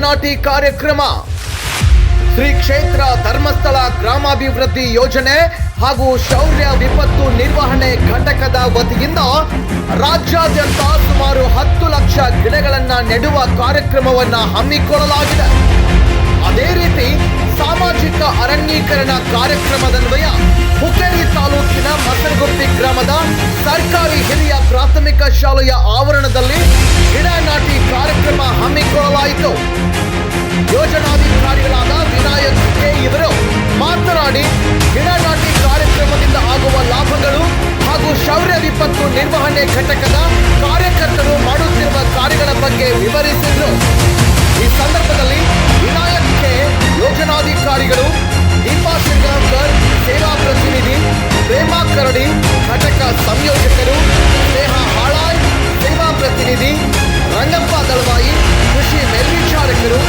ನಾಟಿ ಕಾರ್ಯಕ್ರಮ ಶ್ರೀ ಕ್ಷೇತ್ರ ಧರ್ಮಸ್ಥಳ ಗ್ರಾಮಾಭಿವೃದ್ಧಿ ಯೋಜನೆ ಹಾಗೂ ಶೌರ್ಯ ವಿಪತ್ತು ನಿರ್ವಹಣೆ ಘಟಕದ ವತಿಯಿಂದ ರಾಜ್ಯಾದ್ಯಂತ ಸುಮಾರು 10 ಲಕ್ಷ ಗಿಡಗಳನ್ನು ನೆಡುವ ಕಾರ್ಯಕ್ರಮವನ್ನು ಹಮ್ಮಿಕೊಳ್ಳಲಾಗಿದೆ. ಅದೇ ರೀತಿ ಸಾಮಾಜಿಕ ಅರಣ್ಯೀಕರಣ ಕಾರ್ಯಕ್ರಮದನ್ವಯ ಹುಕ್ಕೇರಿ ತಾಲೂಕಿನ ಮಸರಗುಪ್ಪಿ ಗ್ರಾಮದ ಸರ್ಕಾರಿ ಹಿರಿಯ ಪ್ರಾಥಮಿಕ ಶಾಲೆಯ ಆವರಣದಲ್ಲಿ ಗಿಡ ನಾಟಿ ಕಾರ್ಯಕ್ರಮ ಹಮ್ಮಿಕೊಳ್ಳಲಾಯಿತು. ಯೋಜನಾಧಿಕಾರಿಗಳಾದ ವಿನಾಯಕ್ ಕೆ ಇವರು ಮಾತನಾಡಿ ಗಿಡ ನಾಟಿ ಕಾರ್ಯಕ್ರಮದಿಂದ ಆಗುವ ಲಾಭಗಳು ಹಾಗೂ ಶೌರ್ಯ ವಿಪತ್ತು ನಿರ್ವಹಣೆ ಘಟಕದ ಕಾರ್ಯಕರ್ತರು ಮಾಡುತ್ತಿರುವ ಕಾರ್ಯಗಳ ಬಗ್ಗೆ ವಿವರಿಸಿದರು. ಈ ಸಂದರ್ಭದಲ್ಲಿ ವಿನಾಯಕ್ ಕೆ ಯೋಜನಾಧಿಕಾರಿಗಳು, ದೀಪಾ ಸಿಂಗಾಂಕರ್ ಸೇವಾ ಪ್ರತಿನಿಧಿ, ಪ್ರೇಮಾ ಕರಡಿ ಘಟಕ ಸಂಯೋಜಕರು, ಸ್ನೇಹ ಹಾಳಾಯ್ ಸೇವಾ ಪ್ರತಿನಿಧಿ, ರಂಗಪ್ಪ ದಳವಾಯಿ ಕೃಷಿ ಮೇಲ್ವಿಚಾರಕರು,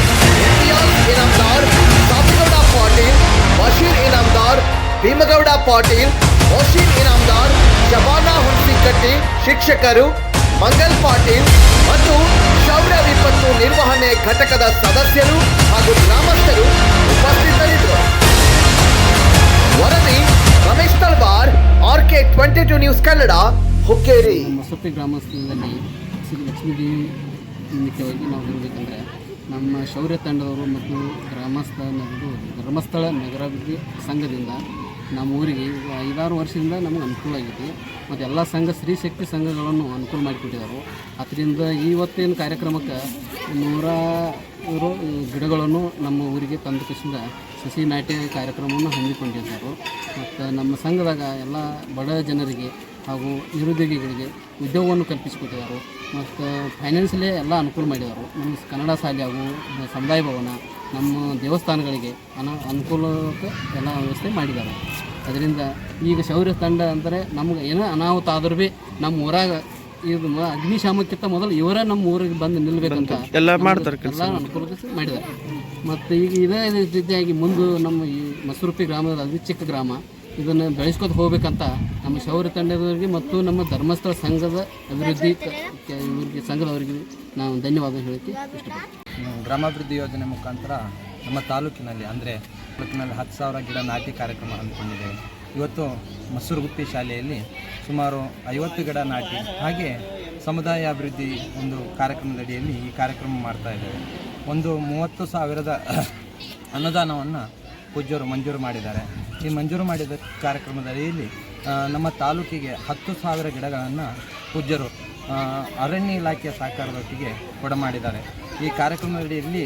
ಇಂತಿಯಾಜ್ ಇನಾಮದಾರ್, ಸಾಬಿಗೌಡ ಪಾಟೀಲ್, ಬಶೀರ್ ಇನಾಮದಾರ್, ಭೀಮಗೌಡ ಪಾಟೀಲ್, ಮೋಶೀನ್ ಇನಾಮದಾರ್, ಶಬಾನಾ ಹುಣಸಿಕಟ್ಟಿ ಶಿಕ್ಷಕರು, ಮಂಗಲ್ ಪಾಟೀಲ್ ಮತ್ತು ಶೌರ್ಯ ವಿಪತ್ತು ನಿರ್ವಹಣೆ ಘಟಕದ ಸದಸ್ಯರು ಹಾಗೂ ಗ್ರಾಮಸ್ಥರು ಉಪಸ್ಥಿತರಿದ್ದರು. ವರದಿ ರಮೇಶ್ ತಳವಾರ್, RK 22 ನ್ಯೂಸ್ ಕನ್ನಡ, ಹುಕ್ಕೇರಿ. ಮಸೂತಿ ಗ್ರಾಮಸ್ಥಳದಲ್ಲಿ ಶ್ರೀ ಲಕ್ಷ್ಮೀದೇವಿ ನಿಮಿತ್ತವಾಗಿ ನಾವು ಹೇಳಬೇಕಂದ್ರೆ ನಮ್ಮ ಶೌರ್ಯ ತಂಡದವರು ಮತ್ತು ಧರ್ಮಸ್ಥಳ ನಗರಾಭಿವೃದ್ಧಿ ಸಂಘದಿಂದ ನಮ್ಮ ಊರಿಗೆ 5-6 ವರ್ಷದಿಂದ ನಮಗೆ ಅನುಕೂಲ ಆಗೈತಿ. ಮತ್ತು ಎಲ್ಲ ಸಂಘ ಸ್ತ್ರೀ ಶಕ್ತಿ ಸಂಘಗಳನ್ನು ಅನುಕೂಲ ಮಾಡಿಕೊಟ್ಟಿದ್ದಾರೆ. ಅದರಿಂದ ಇವತ್ತೇನು ಕಾರ್ಯಕ್ರಮಕ್ಕೆ 100 ಗಿಡಗಳನ್ನು ನಮ್ಮ ಊರಿಗೆ ತಂದು ಕಿಸಿಂದ ಸಸಿ ನಾಟಿ ಕಾರ್ಯಕ್ರಮವನ್ನು ಹಮ್ಮಿಕೊಂಡಿದ್ದಾರೆ. ಮತ್ತು ನಮ್ಮ ಸಂಘದಾಗ ಎಲ್ಲ ಬಡ ಜನರಿಗೆ ಹಾಗೂ ನಿರುದ್ಯೋಗಿಗಳಿಗೆ ಉದ್ಯೋಗವನ್ನು ಕಲ್ಪಿಸಿಕೊಟ್ಟಿದ್ದಾರೆ. ಮತ್ತು ಫೈನಾನ್ಷಿಯಲಿ ಎಲ್ಲ ಅನುಕೂಲ ಮಾಡಿದ್ದಾರೆ. ನಮ್ಮ ಕನ್ನಡ ಶಾಲೆ ಹಾಗೂ ಸಮುದಾಯ ಭವನ, ನಮ್ಮ ದೇವಸ್ಥಾನಗಳಿಗೆ ಅನುಕೂಲಕ್ಕೆ ಎಲ್ಲ ವ್ಯವಸ್ಥೆ ಮಾಡಿದ್ದಾರೆ. ಅದರಿಂದ ಈಗ ಶೌರ್ಯ ತಂಡ ಅಂದರೆ ನಮ್ಗೆ ಏನೋ ಅನಾಹುತ ಆದರೂ ಭೀ ನಮ್ಮ ಊರಾಗ ಇದು ಅಗ್ನಿಶಾಮಕ್ಕಿಂತ ಮೊದಲು ಇವರೇ ನಮ್ಮ ಊರಿಗೆ ಬಂದು ನಿಲ್ಲಬೇಕಂತ ಎಲ್ಲ ಮಾಡ್ತಾರೆ, ಎಲ್ಲ ಅನುಕೂಲ ಮಾಡಿದ್ದಾರೆ. ಮತ್ತು ಈಗ ಇದೇ ರೀತಿಯಾಗಿ ಮುಂದೆ ನಮ್ಮ ಈ ಮಸೂರುಪ್ಪಿ ಗ್ರಾಮದ ಅತಿ ಚಿಕ್ಕ ಗ್ರಾಮ ಇದನ್ನು ಬೆಳೆಸ್ಕೊತ ಹೋಗ್ಬೇಕಂತ ನಮ್ಮ ಶೌರ್ಯ ತಂಡದವರಿಗೆ ಮತ್ತು ನಮ್ಮ ಧರ್ಮಸ್ಥಳ ಸಂಘದ ಅಭಿವೃದ್ಧಿ ಇವರಿಗೆ ಸಂಘದವರಿಗೆ ನಾವು ಧನ್ಯವಾದ ಹೇಳೋಕ್ಕೆ ಇಷ್ಟಪಡ್ತೀವಿ. ಗ್ರಾಮಾಭಿವೃದ್ಧಿ ಯೋಜನೆ ಮುಖಾಂತರ ನಮ್ಮ ತಾಲೂಕಿನಲ್ಲಿ 10,000 ಗಿಡ ನಾಟಿ ಕಾರ್ಯಕ್ರಮ ಹಮ್ಮಿಕೊಂಡಿದ್ದೇವೆ. ಇವತ್ತು ಮಸೂರುಗುಪ್ಪಿ ಶಾಲೆಯಲ್ಲಿ ಸುಮಾರು 50 ಗಿಡ ನಾಟಿ, ಹಾಗೆ ಸಮುದಾಯ ಅಭಿವೃದ್ಧಿ ಒಂದು ಕಾರ್ಯಕ್ರಮದಡಿಯಲ್ಲಿ ಈ ಕಾರ್ಯಕ್ರಮ ಮಾಡ್ತಾ ಇದ್ದೇವೆ. ಒಂದು 30,000 ಅನುದಾನವನ್ನು ಪೂಜ್ಯರು ಮಂಜೂರು ಮಾಡಿದ್ದಾರೆ. ಈ ಮಂಜೂರು ಮಾಡಿದ ಕಾರ್ಯಕ್ರಮದಡಿಯಲ್ಲಿ ನಮ್ಮ ತಾಲೂಕಿಗೆ 10,000 ಗಿಡಗಳನ್ನು ಪೂಜ್ಯರು ಅರಣ್ಯ ಇಲಾಖೆಯ ಸಹಕಾರದೊಟ್ಟಿಗೆ ಕೊಡಮಾಡಿದ್ದಾರೆ. ಈ ಕಾರ್ಯಕ್ರಮದಡಿಯಲ್ಲಿ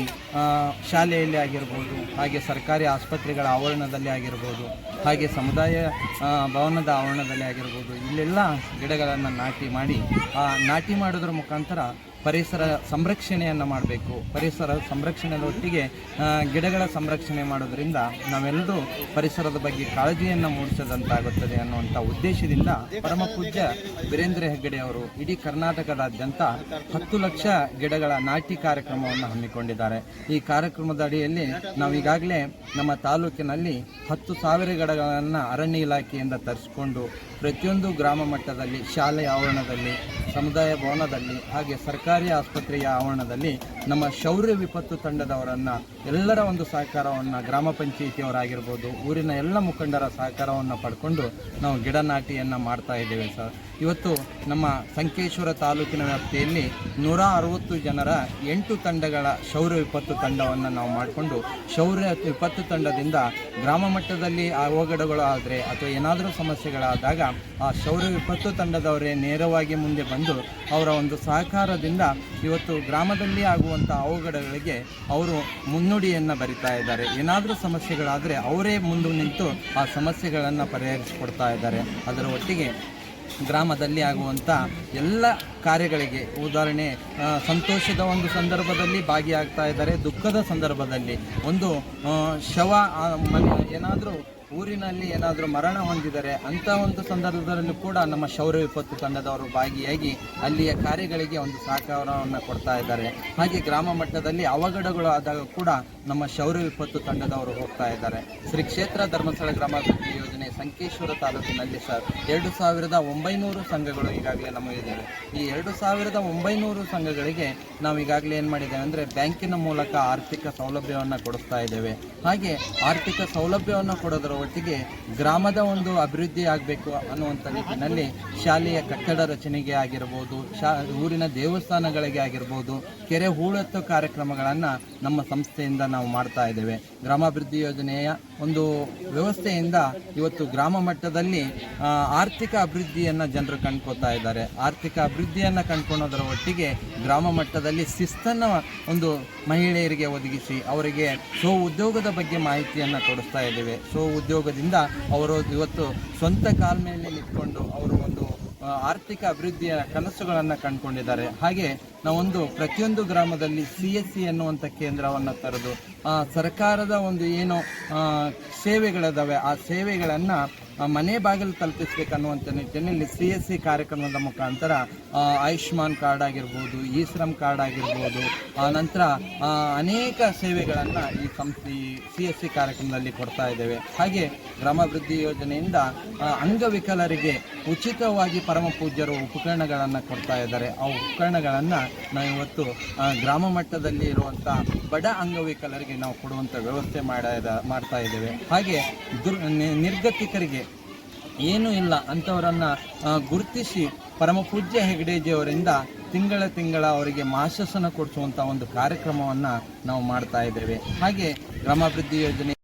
ಶಾಲೆಯಲ್ಲಿ ಆಗಿರ್ಬೋದು, ಹಾಗೆ ಸರ್ಕಾರಿ ಆಸ್ಪತ್ರೆಗಳ ಆವರಣದಲ್ಲಿ ಆಗಿರ್ಬೋದು, ಹಾಗೆ ಸಮುದಾಯ ಭವನದ ಆವರಣದಲ್ಲಿ ಆಗಿರ್ಬೋದು, ಇಲ್ಲೆಲ್ಲ ಗಿಡಗಳನ್ನು ನಾಟಿ ಮಾಡೋದ್ರ ಮುಖಾಂತರ ಪರಿಸರ ಸಂರಕ್ಷಣೆಯನ್ನು ಮಾಡಬೇಕು. ಪರಿಸರ ಸಂರಕ್ಷಣೆಯ ಒಟ್ಟಿಗೆ ಗಿಡಗಳ ಸಂರಕ್ಷಣೆ ಮಾಡೋದ್ರಿಂದ ನಾವೆಲ್ಲರೂ ಪರಿಸರದ ಬಗ್ಗೆ ಕಾಳಜಿಯನ್ನು ಮೂಡಿಸದಂತಾಗುತ್ತದೆ ಅನ್ನುವಂಥ ಉದ್ದೇಶದಿಂದ ಪರಮ ಪೂಜ್ಯ ವೀರೇಂದ್ರ ಹೆಗ್ಗಡೆ ಅವರು ಇಡೀ ಕರ್ನಾಟಕದಾದ್ಯಂತ 10 ಲಕ್ಷ ಗಿಡಗಳ ನಾಟಿ ಕಾರ್ಯಕ್ರಮವನ್ನು ಹಮ್ಮಿಕೊಂಡಿದ್ದಾರೆ. ಈ ಕಾರ್ಯಕ್ರಮದ ಅಡಿಯಲ್ಲಿ ನಾವೀಗಾಗಲೇ ನಮ್ಮ ತಾಲೂಕಿನಲ್ಲಿ 10,000 ಗಿಡಗಳನ್ನು ಅರಣ್ಯ ಇಲಾಖೆಯಿಂದ ತರಿಸಿಕೊಂಡು ಪ್ರತಿಯೊಂದು ಗ್ರಾಮ ಮಟ್ಟದಲ್ಲಿ, ಶಾಲೆಯ ಆವರಣದಲ್ಲಿ, ಸಮುದಾಯ ಭವನದಲ್ಲಿ, ಹಾಗೆ ಸರ್ಕಾರಿ ಆಸ್ಪತ್ರೆಯ ಆವರಣದಲ್ಲಿ ನಮ್ಮ ಶೌರ್ಯ ವಿಪತ್ತು ತಂಡದವರನ್ನು ಎಲ್ಲರ ಒಂದು ಸಹಕಾರವನ್ನು, ಗ್ರಾಮ ಪಂಚಾಯಿತಿಯವರಾಗಿರ್ಬೋದು, ಊರಿನ ಎಲ್ಲ ಮುಖಂಡರ ಸಹಕಾರವನ್ನು ಪಡ್ಕೊಂಡು ನಾವು ಗಿಡ ನಾಟಿಯನ್ನು ಮಾಡ್ತಾ ಇದ್ದೇವೆ ಸರ್. ಇವತ್ತು ನಮ್ಮ ಸಂಕೇಶ್ವರ ತಾಲೂಕಿನ ವ್ಯಾಪ್ತಿಯಲ್ಲಿ 160 ಜನರ 8 ತಂಡಗಳ ಶೌರ್ಯ ವಿಪತ್ತು ತಂಡವನ್ನು ನಾವು ಮಾಡಿಕೊಂಡು ಶೌರ್ಯ ವಿಪತ್ತು ತಂಡದಿಂದ ಗ್ರಾಮ ಮಟ್ಟದಲ್ಲಿ ಅವಘಡಗಳು ಆದರೆ ಅಥವಾ ಏನಾದರೂ ಸಮಸ್ಯೆಗಳಾದಾಗ ಆ ಶೌರ್ಯ ವಿಪತ್ತು ತಂಡದವರೇ ನೇರವಾಗಿ ಮುಂದೆ ಬಂದು ಅವರ ಒಂದು ಸಹಕಾರದಿಂದ ಇವತ್ತು ಗ್ರಾಮದಲ್ಲಿ ಆಗುವಂಥ ಅವಘಡಗಳಿಗೆ ಅವರು ಮುನ್ನುಡಿಯನ್ನು ಬರಿತಾ ಇದ್ದಾರೆ. ಏನಾದರೂ ಸಮಸ್ಯೆಗಳಾದರೆ ಅವರೇ ಮುಂದೆ ನಿಂತು ಆ ಸಮಸ್ಯೆಗಳನ್ನು ಪರಿಹರಿಸಿಕೊಡ್ತಾ ಇದ್ದಾರೆ. ಅದರ ಒಟ್ಟಿಗೆ ಗ್ರಾಮದಲ್ಲಿ ಆಗುವಂಥ ಎಲ್ಲ ಕಾರ್ಯಗಳಿಗೆ, ಉದಾಹರಣೆ ಸಂತೋಷದ ಒಂದು ಸಂದರ್ಭದಲ್ಲಿ ಭಾಗಿಯಾಗ್ತಾ ಇದ್ದಾರೆ, ದುಃಖದ ಸಂದರ್ಭದಲ್ಲಿ ಒಂದು ಶವ ಏನಾದರೂ ಊರಿನಲ್ಲಿ ಏನಾದರೂ ಮರಣ ಹೊಂದಿದರೆ ಅಂಥ ಒಂದು ಸಂದರ್ಭದಲ್ಲೂ ಕೂಡ ನಮ್ಮ ಶೌರ್ಯ ವಿಪತ್ತು ತಂಡದವರು ಭಾಗಿಯಾಗಿ ಅಲ್ಲಿಯ ಕಾರ್ಯಗಳಿಗೆ ಒಂದು ಸಹಕಾರವನ್ನು ಕೊಡ್ತಾ ಇದ್ದಾರೆ. ಹಾಗೆ ಗ್ರಾಮ ಮಟ್ಟದಲ್ಲಿ ಅವಘಡಗಳು ಆದಾಗ ಕೂಡ ನಮ್ಮ ಶೌರ್ಯ ವಿಪತ್ತು ತಂಡದವರು ಹೋಗ್ತಾ ಇದ್ದಾರೆ. ಶ್ರೀ ಕ್ಷೇತ್ರ ಧರ್ಮಸ್ಥಳ ಗ್ರಾಮಾಭಿವೃದ್ಧಿ ಯೋಜನೆ ಸಂಕೇಶ್ವರ ತಾಲೂಕಿನಲ್ಲಿ ಸರ್ 2900 ಸಂಘಗಳು ಈಗಾಗಲೇ ನಮಗಿದ್ದಾವೆ. ಈ 2900 ಸಂಘಗಳಿಗೆ ನಾವು ಈಗಾಗಲೇ ಏನು ಮಾಡಿದ್ದೇವೆ ಅಂದರೆ ಬ್ಯಾಂಕಿನ ಮೂಲಕ ಆರ್ಥಿಕ ಸೌಲಭ್ಯವನ್ನು ಕೊಡಿಸ್ತಾ ಇದ್ದೇವೆ. ಹಾಗೆ ಆರ್ಥಿಕ ಸೌಲಭ್ಯವನ್ನು ಕೊಡೋದರ ಒಟ್ಟಿಗೆ ಗ್ರಾಮದ ಒಂದು ಅಭಿವೃದ್ಧಿ ಆಗಬೇಕು ಅನ್ನುವಂಥ ನಿಟ್ಟಿನಲ್ಲಿ ಶಾಲೆಯ ಕಟ್ಟಡ ರಚನೆಗೆ ಆಗಿರ್ಬೋದು, ಊರಿನ ದೇವಸ್ಥಾನಗಳಿಗೆ ಆಗಿರ್ಬೋದು, ಕೆರೆ ಹೂಳೆತ್ತೋ ಕಾರ್ಯಕ್ರಮಗಳನ್ನು ನಮ್ಮ ಸಂಸ್ಥೆಯಿಂದ ನಾವು ಮಾಡ್ತಾ ಇದ್ದೇವೆ. ಗ್ರಾಮಾಭಿವೃದ್ಧಿ ಯೋಜನೆಯ ಒಂದು ವ್ಯವಸ್ಥೆಯಿಂದ ಇವತ್ತು ಗ್ರಾಮ ಮಟ್ಟದಲ್ಲಿ ಆರ್ಥಿಕ ಅಭಿವೃದ್ಧಿಯನ್ನು ಜನರು ಕಂಡ್ಕೋತಾ ಇದ್ದಾರೆ. ಆರ್ಥಿಕ ಅಭಿವೃದ್ಧಿಯನ್ನು ಕಂಡ್ಕೊಳ್ಳೋದರ ಒಟ್ಟಿಗೆ ಗ್ರಾಮ ಮಟ್ಟದಲ್ಲಿ ಶಿಸ್ತನ್ನು ಒಂದು ಮಹಿಳೆಯರಿಗೆ ಒದಗಿಸಿ ಅವರಿಗೆ ಸ್ವ ಉದ್ಯೋಗದ ಬಗ್ಗೆ ಮಾಹಿತಿಯನ್ನು ಕೊಡಿಸ್ತಾ ಇದ್ದೇವೆ. ಸ್ವ ಉದ್ಯೋಗದಿಂದ ಅವರು ಇವತ್ತು ಸ್ವಂತ ಕಾಲ ಮೇಲೆ ನಿಂತ್ಕೊಂಡು ಅವರು ಒಂದು ಆರ್ಥಿಕ ಅಭಿವೃದ್ಧಿಯ ಕನಸುಗಳನ್ನು ಕಂಡುಕೊಂಡಿದ್ದಾರೆ. ಹಾಗೆ ನಾವೊಂದು ಪ್ರತಿಯೊಂದು ಗ್ರಾಮದಲ್ಲಿ CSC ಎನ್ನುವಂಥ ಕೇಂದ್ರವನ್ನು ತರೆದು ಸರ್ಕಾರದ ಒಂದು ಏನು ಸೇವೆಗಳಿದ್ದಾವೆ ಆ ಸೇವೆಗಳನ್ನು ಮನೆ ಬಾಗಿಲು ತಲುಪಿಸಬೇಕನ್ನುವಂಥ ನಿಟ್ಟಿನಲ್ಲಿ CSC ಕಾರ್ಯಕ್ರಮದ ಮುಖಾಂತರ ಆಯುಷ್ಮಾನ್ ಕಾರ್ಡ್ ಆಗಿರ್ಬೋದು, ಇ-ಶ್ರಮ್ ಕಾರ್ಡ್ ಆಗಿರ್ಬೋದು, ನಂತರ ಅನೇಕ ಸೇವೆಗಳನ್ನು ಈ ಸಂಸ್ಥೆ CSC ಕಾರ್ಯಕ್ರಮದಲ್ಲಿ ಕೊಡ್ತಾ ಇದ್ದೇವೆ. ಹಾಗೆ ಗ್ರಾಮಾಭಿವೃದ್ಧಿ ಯೋಜನೆಯಿಂದ ಅಂಗವಿಕಲರಿಗೆ ಉಚಿತವಾಗಿ ಪರಮ ಪೂಜ್ಯರು ಉಪಕರಣಗಳನ್ನು ಕೊಡ್ತಾ ಇದ್ದಾರೆ. ಆ ಉಪಕರಣಗಳನ್ನು ನಾವು ಇವತ್ತು ಗ್ರಾಮ ಮಟ್ಟದಲ್ಲಿ ಇರುವಂಥ ಬಡ ಅಂಗವಿಕಲರಿಗೆ ನಾವು ಕೊಡುವಂಥ ವ್ಯವಸ್ಥೆ ಮಾಡ್ತಾ ಇದ್ದೇವೆ. ಹಾಗೆ ನಿರ್ಗತಿಕರಿಗೆ ಏನೂ ಇಲ್ಲ ಅಂಥವರನ್ನು ಗುರುತಿಸಿ ಪರಮ ಪೂಜ್ಯ ಹೆಗಡೇಜಿಯವರಿಂದ ತಿಂಗಳ ಅವರಿಗೆ ಮಾಶಾಸನ ಕೊಡಿಸುವಂಥ ಒಂದು ಕಾರ್ಯಕ್ರಮವನ್ನು ನಾವು ಮಾಡ್ತಾ ಇದ್ದೇವೆ. ಹಾಗೆ ಗ್ರಾಮಾಭಿವೃದ್ಧಿ ಯೋಜನೆ